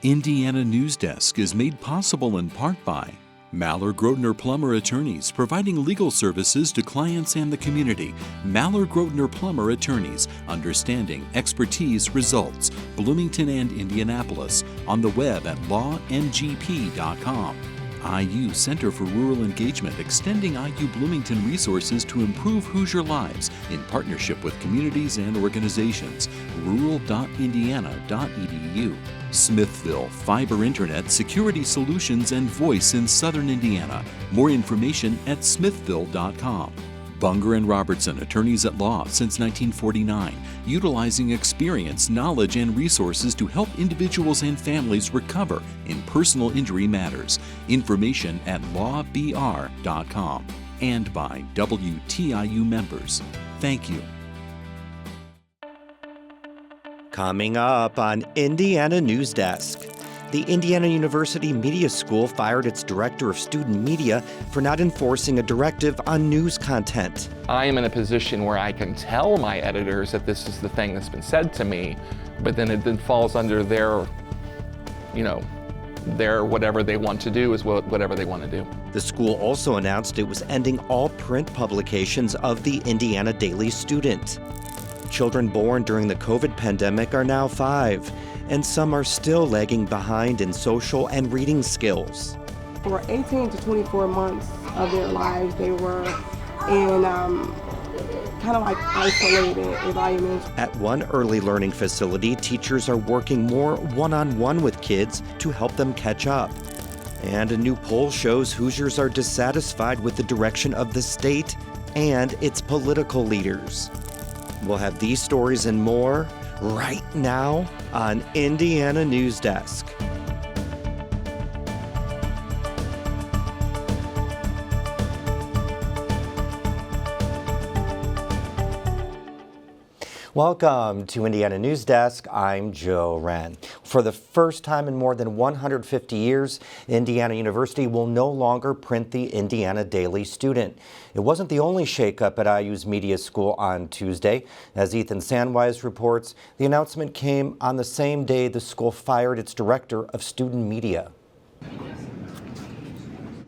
Indiana Newsdesk is made possible in part by Maller Grotner Plummer Attorneys, providing legal services to clients and the community. Maller Grotner Plummer Attorneys, understanding, expertise, results. Bloomington and Indianapolis, on the web at lawmgp.com. IU Center for Rural Engagement, extending IU Bloomington resources to improve Hoosier lives in partnership with communities and organizations. rural.indiana.edu. Smithville, fiber internet, security solutions, and voice in Southern Indiana. More information at smithville.com. Bunger and Robertson, attorneys at law since 1949, utilizing experience, knowledge, and resources to help individuals and families recover in personal injury matters. Information at lawbr.com. And by WTIU members. Thank you. Coming up on Indiana Newsdesk. The Indiana University Media School fired its director of student media for not enforcing a directive on news content. I am in a position where I can tell my editors that this is the thing that's been said to me, but then it then falls under their whatever they want to do is whatever they want to do. The school also announced it was ending all print publications of the Indiana Daily Student. Children born during the COVID pandemic are now 5, and some are still lagging behind in social and reading skills. For 18 to 24 months of their lives, they were in kind of like isolated environments. At one early learning facility, teachers are working more one-on-one with kids to help them catch up. And a new poll shows Hoosiers are dissatisfied with the direction of the state and its political leaders. We'll have these stories and more right now on Indiana Newsdesk. Welcome to Indiana Newsdesk. I'm Joe Wren. For the first time in more than 150 years, Indiana University will no longer print the Indiana Daily Student. It wasn't the only shakeup at IU's media school on Tuesday. As Ethan Sandwise reports, the announcement came on the same day the school fired its director of student media.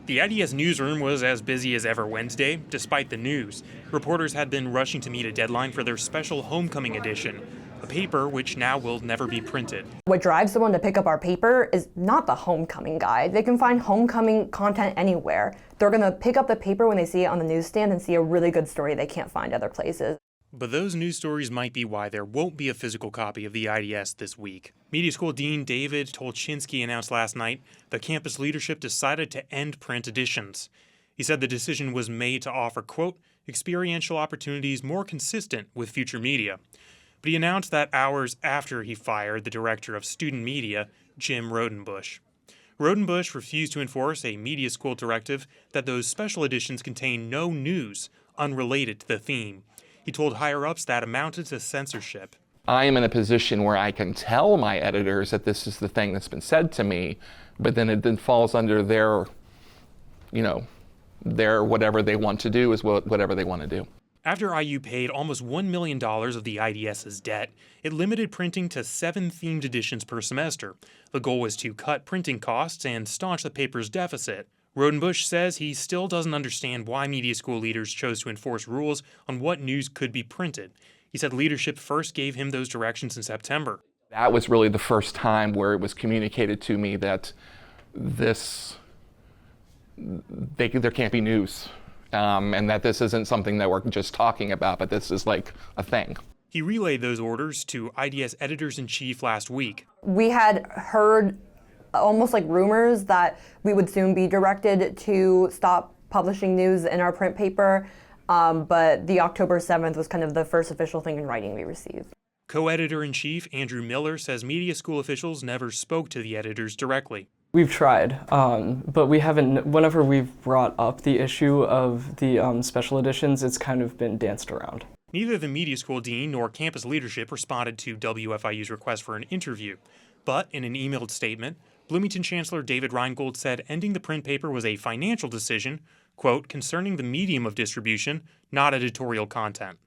The IDS newsroom was as busy as ever Wednesday, despite the news. Reporters had been rushing to meet a deadline for their special homecoming edition, a paper which now will never be printed. What drives someone to pick up our paper is not the homecoming guide. They can find homecoming content anywhere. They're going to pick up the paper when they see it on the newsstand and see a really good story they can't find other places. But those news stories might be why there won't be a physical copy of the IDS this week. Media School Dean David Tolchinsky announced last night the campus leadership decided to end print editions. He said the decision was made to offer, quote, experiential opportunities more consistent with future media. But he announced that hours after he fired the director of student media, Jim Rodenbush. Rodenbush refused to enforce a media school directive that those special editions contain no news unrelated to the theme. He told higher-ups that amounted to censorship. I am in a position where I can tell my editors that this is the thing that's been said to me, but then it then falls under their whatever they want to do is whatever they want to do. After IU paid almost $1 million of the IDS's debt, it limited printing to 7 themed editions per semester. The goal was to cut printing costs and staunch the paper's deficit. Rodenbush says he still doesn't understand why media school leaders chose to enforce rules on what news could be printed. He said leadership first gave him those directions in September. That was really the first time where it was communicated to me that there can't be news, and that this isn't something that we're just talking about, but this is like a thing. He relayed those orders to IDS editors-in-chief last week. We had heard almost like rumors that we would soon be directed to stop publishing news in our print paper, but the October 7th was kind of the first official thing in writing we received. Co-editor-in-chief Andrew Miller says media school officials never spoke to the editors directly. We've tried, but we haven't. Whenever we've brought up the issue of the special editions, it's kind of been danced around. Neither the media school dean nor campus leadership responded to WFIU's request for an interview. But in an emailed statement, Bloomington Chancellor David Reingold said ending the print paper was a financial decision, quote, concerning the medium of distribution, not editorial content.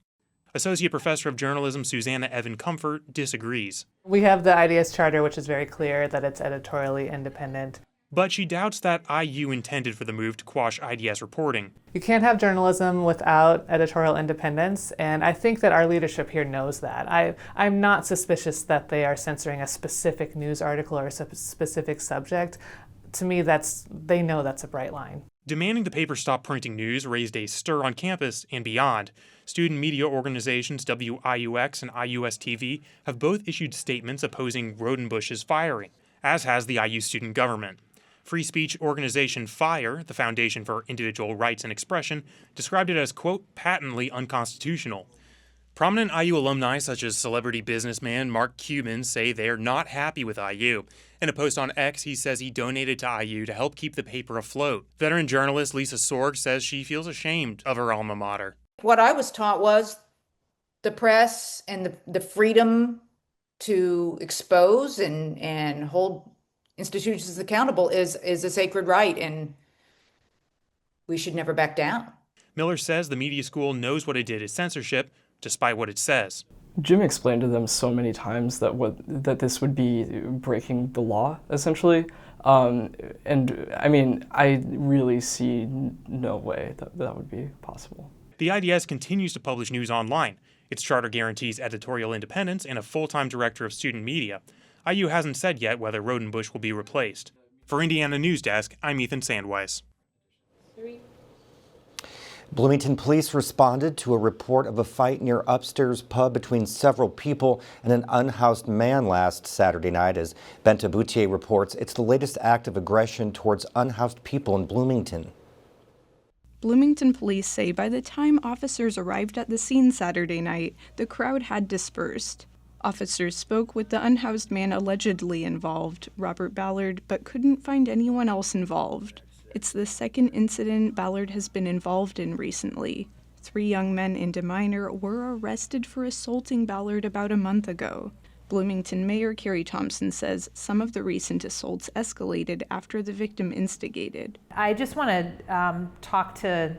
Associate Professor of Journalism Susanna Evan Comfort disagrees. We have the IDS charter, which is very clear that it's editorially independent. But she doubts that IU intended for the move to quash IDS reporting. You can't have journalism without editorial independence, and I think that our leadership here knows that. I'm not suspicious that they are censoring a specific news article or a specific subject. To me, they know that's a bright line. Demanding the paper stop printing news raised a stir on campus and beyond. Student media organizations WIUX and IUS-TV have both issued statements opposing Rodenbusch's firing, as has the IU student government. Free speech organization FIRE, the Foundation for Individual Rights and Expression, described it as, quote, patently unconstitutional. Prominent IU alumni such as celebrity businessman Mark Cuban say they're not happy with IU. In a post on X, he says he donated to IU to help keep the paper afloat. Veteran journalist Lisa Sorg says she feels ashamed of her alma mater. What I was taught was the press and the freedom to expose and hold institutions accountable is a sacred right, and we should never back down. Miller says the media school knows what it did is censorship, despite what it says. Jim explained to them so many times that this would be breaking the law, essentially. And I mean, I really see no way that would be possible. The IDS continues to publish news online. Its charter guarantees editorial independence and a full-time director of student media. IU hasn't said yet whether Rodenbusch will be replaced. For Indiana Newsdesk, I'm Ethan Sandweiss. Bloomington police responded to a report of a fight near Upstairs Pub between several people and an unhoused man last Saturday night. As Benta Boutier reports, it's the latest act of aggression towards unhoused people in Bloomington. Bloomington police say by the time officers arrived at the scene Saturday night, the crowd had dispersed. Officers spoke with the unhoused man allegedly involved, Robert Ballard, but couldn't find anyone else involved. It's the second incident Ballard has been involved in recently. 3 young men and a minor were arrested for assaulting Ballard about a month ago. Bloomington Mayor Carrie Thompson says some of the recent assaults escalated after the victim instigated. I just want to talk to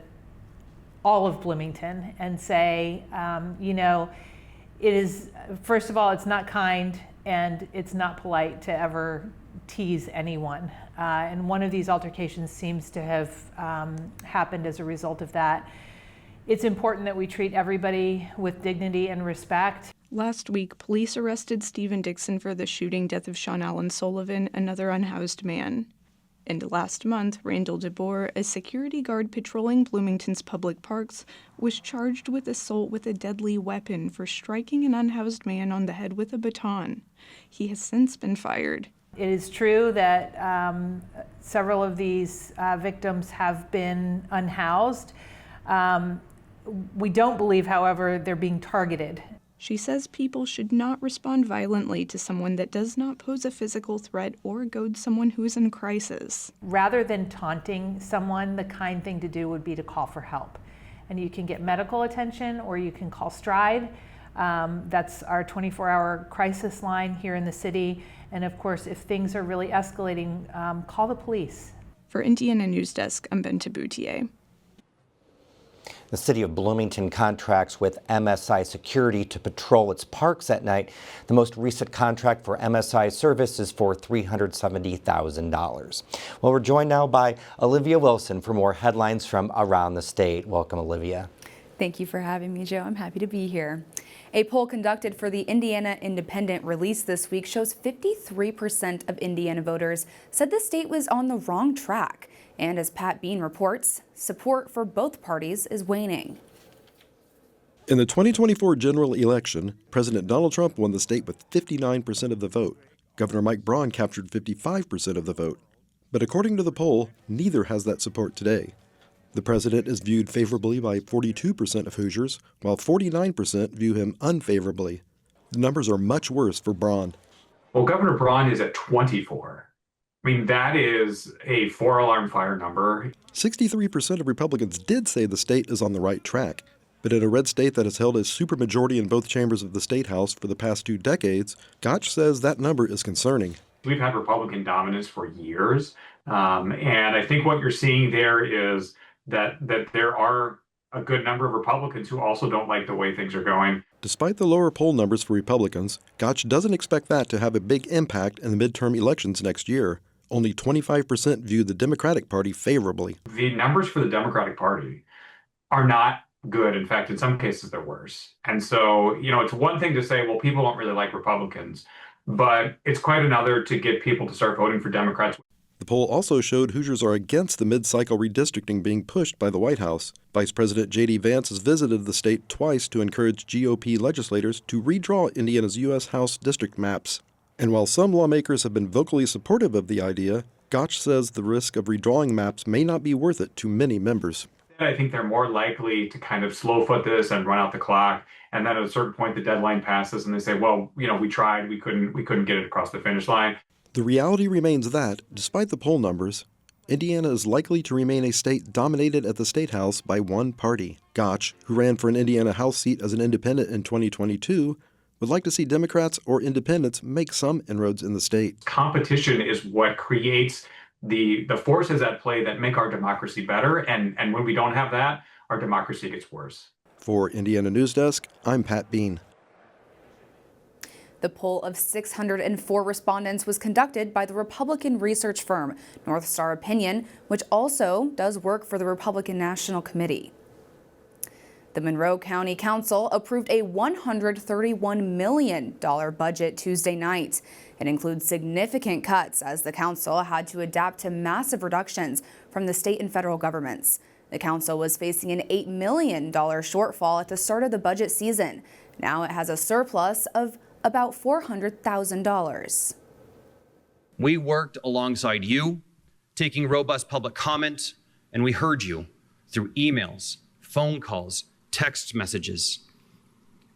all of Bloomington and say, it is, first of all, it's not kind and it's not polite to ever tease anyone. And one of these altercations seems to have happened as a result of that. It's important that we treat everybody with dignity and respect. Last week, police arrested Stephen Dixon for the shooting death of Sean Allen Sullivan, another unhoused man. And last month, Randall DeBoer, a security guard patrolling Bloomington's public parks, was charged with assault with a deadly weapon for striking an unhoused man on the head with a baton. He has since been fired. It is true that several of these victims have been unhoused. We don't believe, however, they're being targeted. She says people should not respond violently to someone that does not pose a physical threat or goad someone who is in crisis. Rather than taunting someone, the kind thing to do would be to call for help. And you can get medical attention or you can call Stride. That's our 24-hour crisis line here in the city. And of course, if things are really escalating, call the police. For Indiana Newsdesk, I'm Benta Boutier. The city of Bloomington contracts with MSI Security to patrol its parks at night. The most recent contract for MSI service is for $370,000. Well, we're joined now by Olivia Wilson for more headlines from around the state. Welcome, Olivia. Thank you for having me, Joe. I'm happy to be here. A poll conducted for the Indiana Independent released this week shows 53% of Indiana voters said the state was on the wrong track. And as Pat Bean reports, support for both parties is waning. In the 2024 general election, President Donald Trump won the state with 59% of the vote. Governor Mike Braun captured 55% of the vote. But according to the poll, neither has that support today. The president is viewed favorably by 42% of Hoosiers, while 49% view him unfavorably. The numbers are much worse for Braun. Well, Governor Braun is at 24. I mean, that is a 4-alarm fire number. 63% of Republicans did say the state is on the right track. But in a red state that has held a supermajority in both chambers of the state house for the past 2 decades, Gotch says that number is concerning. We've had Republican dominance for years. And I think what you're seeing there is that there are a good number of Republicans who also don't like the way things are going. Despite the lower poll numbers for Republicans, Gotch doesn't expect that to have a big impact in the midterm elections next year. Only 25% view the Democratic Party favorably. The numbers for the Democratic Party are not good. In fact, in some cases, they're worse. And so, it's one thing to say, well, people don't really like Republicans, but it's quite another to get people to start voting for Democrats. The poll also showed Hoosiers are against the mid-cycle redistricting being pushed by the White House. Vice President J.D. Vance has visited the state twice to encourage GOP legislators to redraw Indiana's U.S. House district maps. And while some lawmakers have been vocally supportive of the idea, Gotch says the risk of redrawing maps may not be worth it to many members. I think they're more likely to kind of slow foot this and run out the clock. And then at a certain point, the deadline passes and they say, well, we tried, we couldn't get it across the finish line. The reality remains that, despite the poll numbers, Indiana is likely to remain a state dominated at the State House by one party. Gotch, who ran for an Indiana House seat as an independent in 2022, would like to see Democrats or independents make some inroads in the state. Competition is what creates the forces at play that make our democracy better. And when we don't have that, our democracy gets worse. For Indiana Newsdesk, I'm Pat Bean. The poll of 604 respondents was conducted by the Republican research firm North Star Opinion, which also does work for the Republican National Committee. The Monroe County Council approved a $131 million budget Tuesday night. It includes significant cuts as the council had to adapt to massive reductions from the state and federal governments. The council was facing an $8 million shortfall at the start of the budget season. Now it has a surplus of about $400,000. We worked alongside you, taking robust public comment, and we heard you through emails, phone calls, text messages.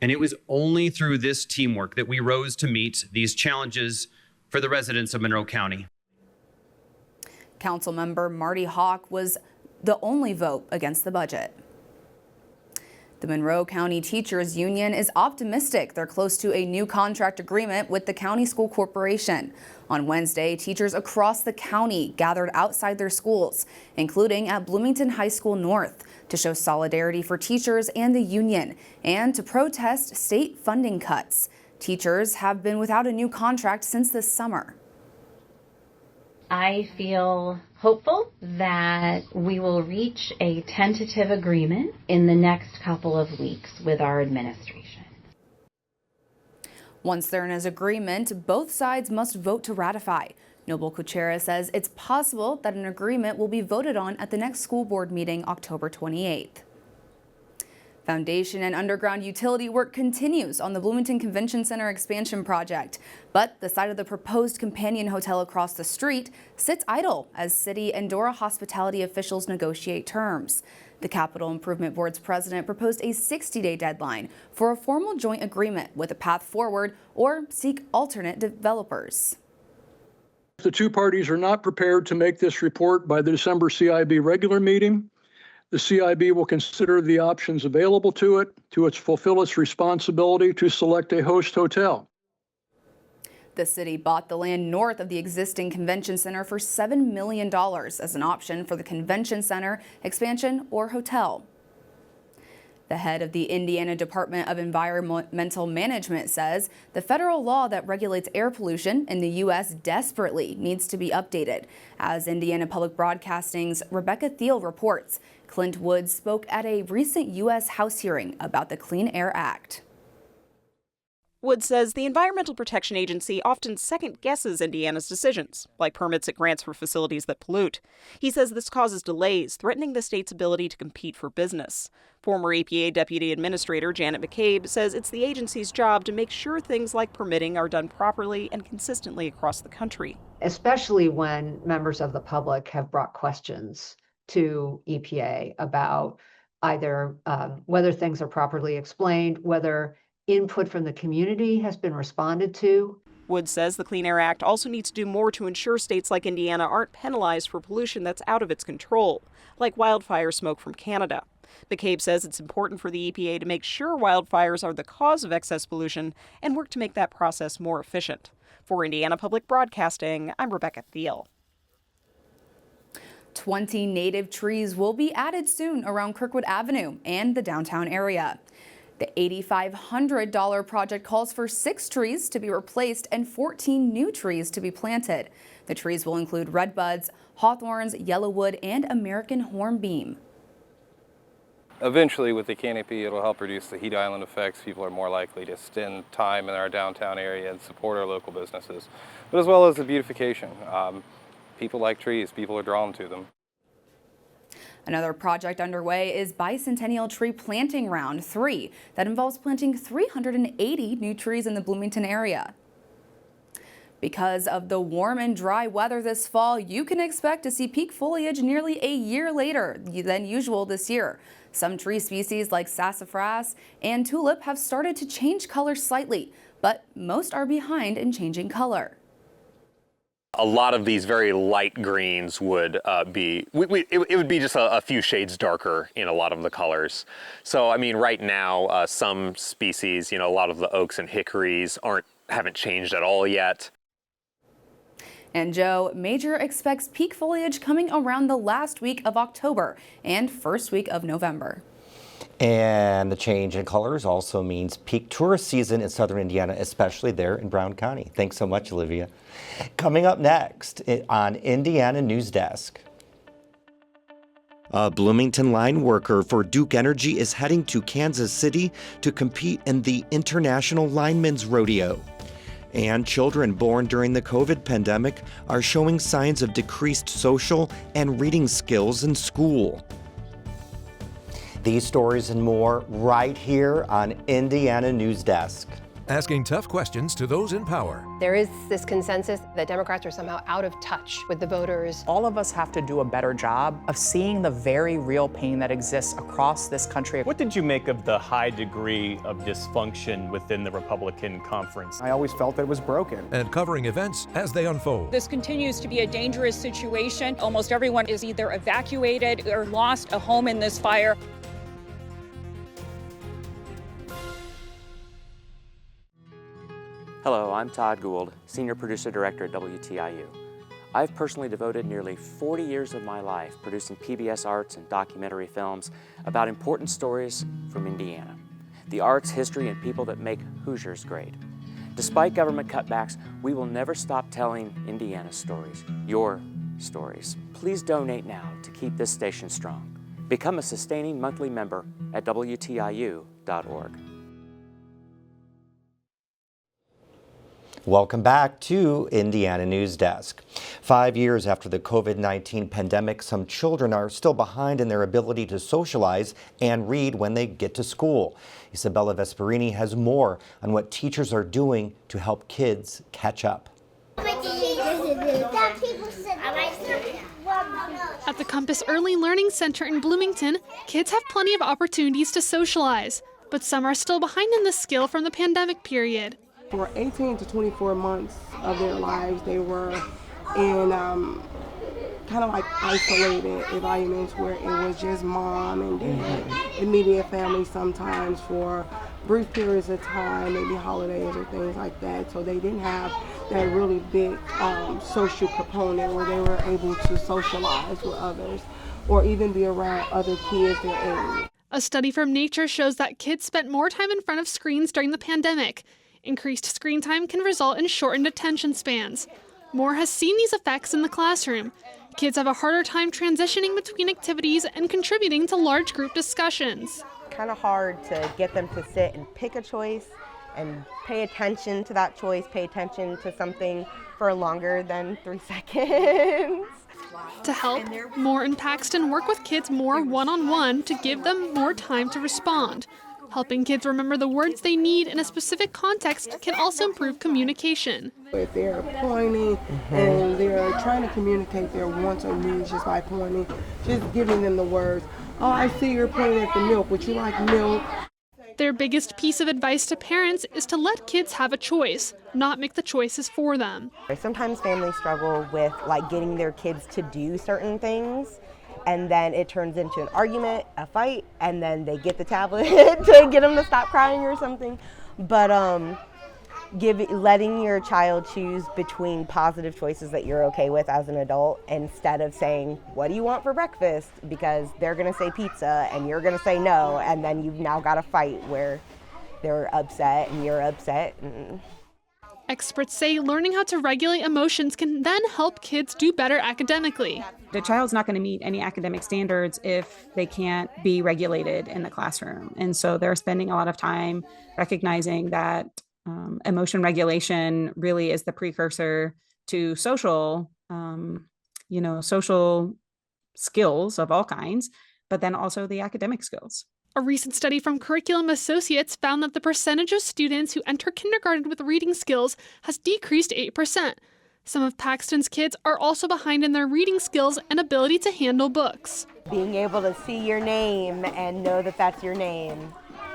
And it was only through this teamwork that we rose to meet these challenges for the residents of Monroe County. Councilmember Marty Hawk was the only vote against the budget. The Monroe County Teachers Union is optimistic they're close to a new contract agreement with the County School Corporation. On Wednesday, teachers across the county gathered outside their schools, including at Bloomington High School North, to show solidarity for teachers and the union and to protest state funding cuts. Teachers have been without a new contract since this summer. I feel hopeful that we will reach a tentative agreement in the next couple of weeks with our administration. Once there is agreement, both sides must vote to ratify. Noble Kuchera says it's possible that an agreement will be voted on at the next school board meeting October 28th. Foundation and underground utility work continues on the Bloomington Convention Center expansion project, but the site of the proposed companion hotel across the street sits idle as city and Dora hospitality officials negotiate terms. The Capital Improvement Board's president proposed a 60-day deadline for a formal joint agreement with a path forward or seek alternate developers. The two parties are not prepared to make this report by the December CIB regular meeting. The CIB will consider the options available to it to fulfill its responsibility to select a host hotel. The city bought the land north of the existing convention center for $7 million as an option for the convention center expansion or hotel. The head of the Indiana Department of Environmental Management says the federal law that regulates air pollution in the U.S. desperately needs to be updated. As Indiana Public Broadcasting's Rebecca Thiel reports, Clint Woods spoke at a recent U.S. House hearing about the Clean Air Act. Woods says the Environmental Protection Agency often second-guesses Indiana's decisions, like permits it grants for facilities that pollute. He says this causes delays, threatening the state's ability to compete for business. Former EPA Deputy Administrator Janet McCabe says it's the agency's job to make sure things like permitting are done properly and consistently across the country. Especially when members of the public have brought questions to EPA about either whether things are properly explained, whether input from the community has been responded to. Woods says the Clean Air Act also needs to do more to ensure states like Indiana aren't penalized for pollution that's out of its control, like wildfire smoke from Canada. McCabe says it's important for the EPA to make sure wildfires are the cause of excess pollution and work to make that process more efficient. For Indiana Public Broadcasting, I'm Rebecca Thiel. 20 native trees will be added soon around Kirkwood Avenue and the downtown area. The $8,500 project calls for 6 trees to be replaced and 14 new trees to be planted. The trees will include redbuds, hawthorns, yellowwood, and American hornbeam. Eventually, with the canopy, it'll help reduce the heat island effects. People are more likely to spend time in our downtown area and support our local businesses, but as well as the beautification. People like trees. People are drawn to them. Another project underway is Bicentennial Tree Planting Round 3 that involves planting 380 new trees in the Bloomington area. Because of the warm and dry weather this fall, you can expect to see peak foliage nearly a year later than usual this year. Some tree species like sassafras and tulip have started to change color slightly, but most are behind in changing color. A lot of these very light greens would it would be just a few shades darker in a lot of the colors. So I mean, right now some species, a lot of the oaks and hickories haven't changed at all yet. And Joe, Major expects peak foliage coming around the last week of October and first week of November. And the change in colors also means peak tourist season in southern Indiana, especially there in Brown County. Thanks so much, Olivia. Coming up next on Indiana Newsdesk. A Bloomington line worker for Duke Energy is heading to Kansas City to compete in the International Linemen's Rodeo. And children born during the COVID pandemic are showing signs of decreased social and reading skills in school. These stories and more right here on Indiana Newsdesk. Asking tough questions to those in power. There is this consensus that Democrats are somehow out of touch with the voters. All of us have to do a better job of seeing the very real pain that exists across this country. What did you make of the high degree of dysfunction within the Republican conference? I always felt that it was broken. And covering events as they unfold. This continues to be a dangerous situation. Almost everyone is either evacuated or lost a home in this fire. Hello, I'm Todd Gould, Senior Producer Director at WTIU. I've personally devoted nearly 40 years of my life producing PBS arts and documentary films about important stories from Indiana, the arts, history, and people that make Hoosiers great. Despite government cutbacks, we will never stop telling Indiana's stories, your stories. Please donate now to keep this station strong. Become a sustaining monthly member at WTIU.org. Welcome back to Indiana Newsdesk. 5 years after the COVID-19 pandemic, some children are still behind in their ability to socialize and read when they get to school. Isabella Vesperini has more on what teachers are doing to help kids catch up. At the Compass Early Learning Center in Bloomington, kids have plenty of opportunities to socialize, but some are still behind in this skill from the pandemic period. For 18 to 24 months of their lives, they were in kind of like isolated environments where it was just mom and dad, immediate family sometimes for brief periods of time, maybe holidays or things like that. So they didn't have that really big social component where they were able to socialize with others or even be around other kids their age. A study from Nature shows that kids spent more time in front of screens during the pandemic. Increased screen time can result in shortened attention spans. Moore has seen these effects in the classroom. Kids have a harder time transitioning between activities and contributing to large group discussions. Kind of hard to get them to sit and pick a choice and pay attention to that choice, pay attention to something for longer than 3 seconds. To help, Moore and Paxton work with kids more one-on-one to give them more time to respond. Helping kids remember the words they need in a specific context can also improve communication. If they're pointing and they're trying to communicate their wants or needs just by pointing, just giving them the words, oh, I see you're pointing at the milk, would you like milk? Their biggest piece of advice to parents is to let kids have a choice, not make the choices for them. Sometimes families struggle with getting their kids to do certain things. And then it turns into an argument, a fight, and then they get the tablet to get them to stop crying or something. But letting your child choose between positive choices that you're okay with as an adult, instead of saying, what do you want for breakfast? Because they're going to say pizza and you're going to say no, and then you've now got a fight where they're upset and you're upset. Experts say learning how to regulate emotions can then help kids do better academically. The child's not going to meet any academic standards if they can't be regulated in the classroom. And so they're spending a lot of time recognizing that emotion regulation really is the precursor to social skills of all kinds, but then also the academic skills. A recent study from Curriculum Associates found that the percentage of students who enter kindergarten with reading skills has decreased 8%. Some of Paxton's kids are also behind in their reading skills and ability to handle books. Being able to see your name and know that that's your name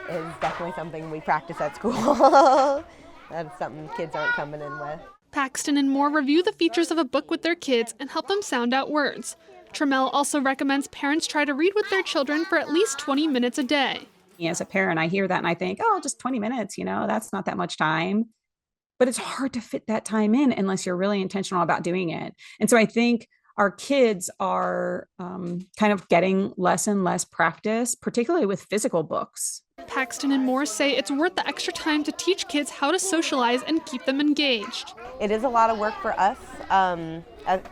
is definitely something we practice at school. That's something kids aren't coming in with. Paxton and Moore review the features of a book with their kids and help them sound out words. Trammell also recommends parents try to read with their children for at least 20 minutes a day. As a parent, I hear that and I think, oh, just 20 minutes, that's not that much time. But it's hard to fit that time in unless you're really intentional about doing it. And so I think our kids are kind of getting less and less practice, particularly with physical books. Paxton and Moore say it's worth the extra time to teach kids how to socialize and keep them engaged. It is a lot of work for us,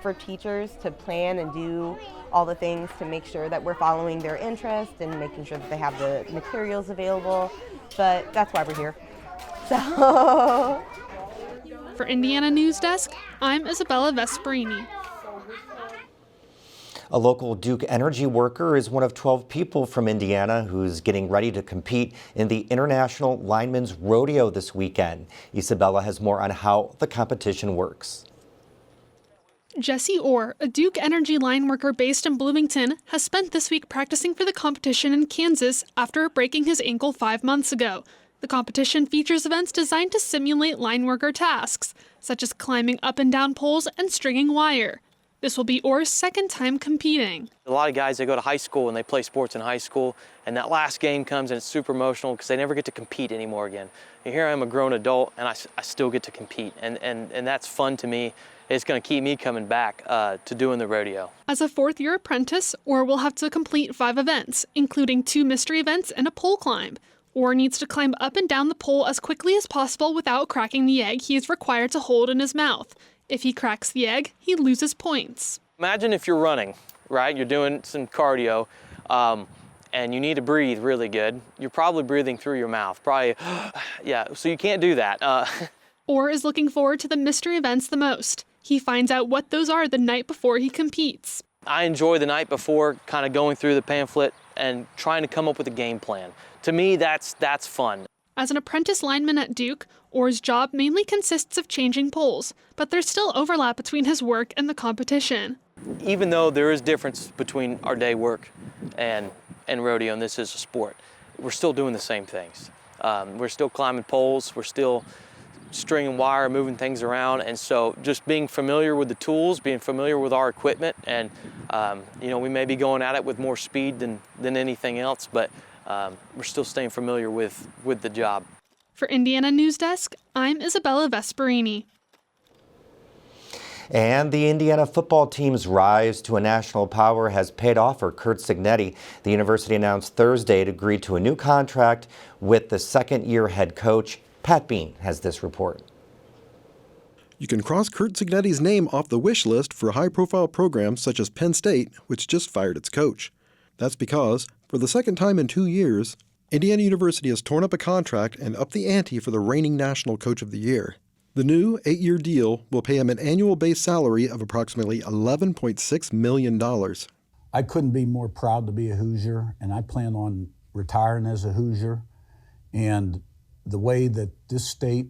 for teachers, to plan and do all the things to make sure that we're following their interest and making sure that they have the materials available, but that's why we're here. So. For Indiana Newsdesk, I'm Isabella Vesperini. A local Duke Energy worker is one of 12 people from Indiana who's getting ready to compete in the International Linemen's Rodeo this weekend. Isabella has more on how the competition works. Jesse Orr, a Duke Energy line worker based in Bloomington, has spent this week practicing for the competition in Kansas after breaking his ankle 5 months ago. The competition features events designed to simulate line worker tasks, such as climbing up and down poles and stringing wire. This will be Orr's second time competing. A lot of guys, they go to high school and they play sports in high school, and that last game comes and it's super emotional because they never get to compete anymore again. And here I am, a grown adult, and I still get to compete, and that's fun to me. It's going to keep me coming back to doing the rodeo. As a fourth-year apprentice, Orr will have to complete 5 events, including 2 mystery events and a pole climb. Orr needs to climb up and down the pole as quickly as possible without cracking the egg he is required to hold in his mouth. If he cracks the egg, he loses points. Imagine if you're running, right? You're doing some cardio, and you need to breathe really good. You're probably breathing through your mouth, yeah, so you can't do that. Orr is looking forward to the mystery events the most. He finds out what those are the night before he competes. I enjoy the night before, kind of going through the pamphlet and trying to come up with a game plan. To me, that's fun. As an apprentice lineman at Duke, Orr's job mainly consists of changing poles, but there's still overlap between his work and the competition. Even though there is difference between our day work and rodeo, and this is a sport, we're still doing the same things. We're still climbing poles, we're still stringing wire, moving things around, and so just being familiar with the tools, being familiar with our equipment, and we may be going at it with more speed than anything else, but we're still staying familiar with the job. For Indiana Newsdesk, I'm Isabella Vesperini. And the Indiana football team's rise to a national power has paid off for Curt Cignetti. The university announced Thursday it agreed to a new contract with the second-year head coach. Pat Bean has this report. You can cross Curt Cignetti's name off the wish list for high-profile programs such as Penn State, which just fired its coach. That's because, for the second time in 2 years, Indiana University has torn up a contract and upped the ante for the reigning National Coach of the Year. The new 8-year deal will pay him an annual base salary of approximately $11.6 million. I couldn't be more proud to be a Hoosier, and I plan on retiring as a Hoosier. And the way that this state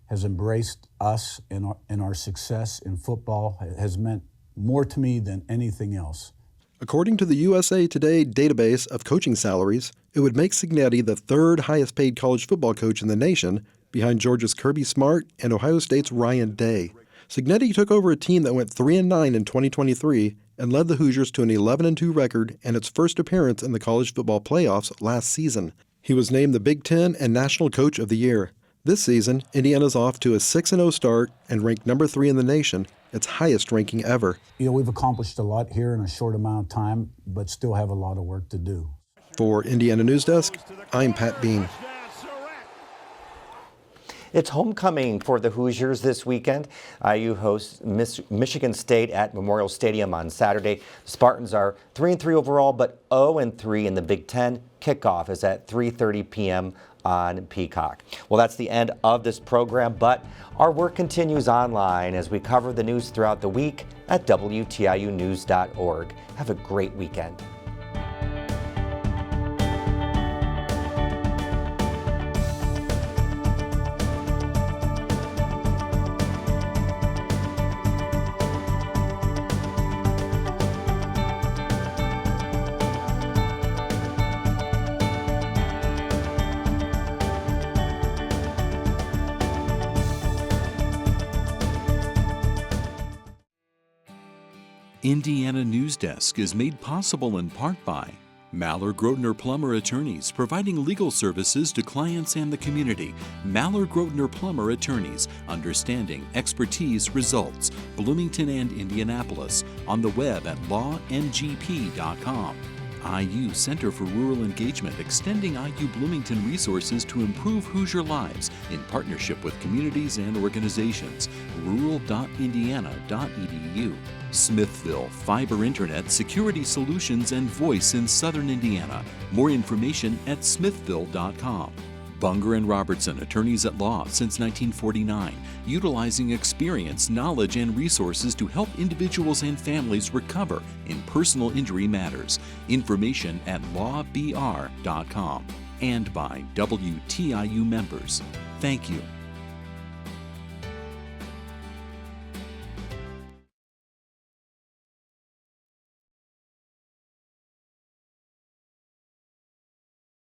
has embraced us and our success in football has meant more to me than anything else. According to the USA Today database of coaching salaries, it would make Cignetti the third highest paid college football coach in the nation, behind Georgia's Kirby Smart and Ohio State's Ryan Day. Cignetti took over a team that went 3-9 in 2023 and led the Hoosiers to an 11-2 record and its first appearance in the college football playoffs last season. He was named the Big Ten and National Coach of the Year. This season, Indiana's off to a 6-0 start and ranked number 3 in the nation, its highest ranking ever. You know, we've accomplished a lot here in a short amount of time, but still have a lot of work to do. For Indiana Newsdesk, I'm Pat Bean. It's homecoming for the Hoosiers this weekend. IU hosts Michigan State at Memorial Stadium on Saturday. The Spartans are 3-3 overall, but 0-3 in the Big Ten. Kickoff is at 3:30 p.m. on Peacock. Well, that's the end of this program, but our work continues online as we cover the news throughout the week at WTIUnews.org. Have a great weekend. Indiana Newsdesk is made possible in part by Maller Grotner Plummer Attorneys, providing legal services to clients and the community. Maller Grotner Plummer Attorneys, understanding, expertise, results. Bloomington and Indianapolis, on the web at lawngp.com. IU Center for Rural Engagement, extending IU Bloomington resources to improve Hoosier lives in partnership with communities and organizations. rural.indiana.edu. Smithville, fiber internet, security solutions, and voice in Southern Indiana. More information at smithville.com. Bunger and Robertson, attorneys at law since 1949, utilizing experience, knowledge, and resources to help individuals and families recover in personal injury matters. Information at lawbr.com. And by WTIU members. Thank you.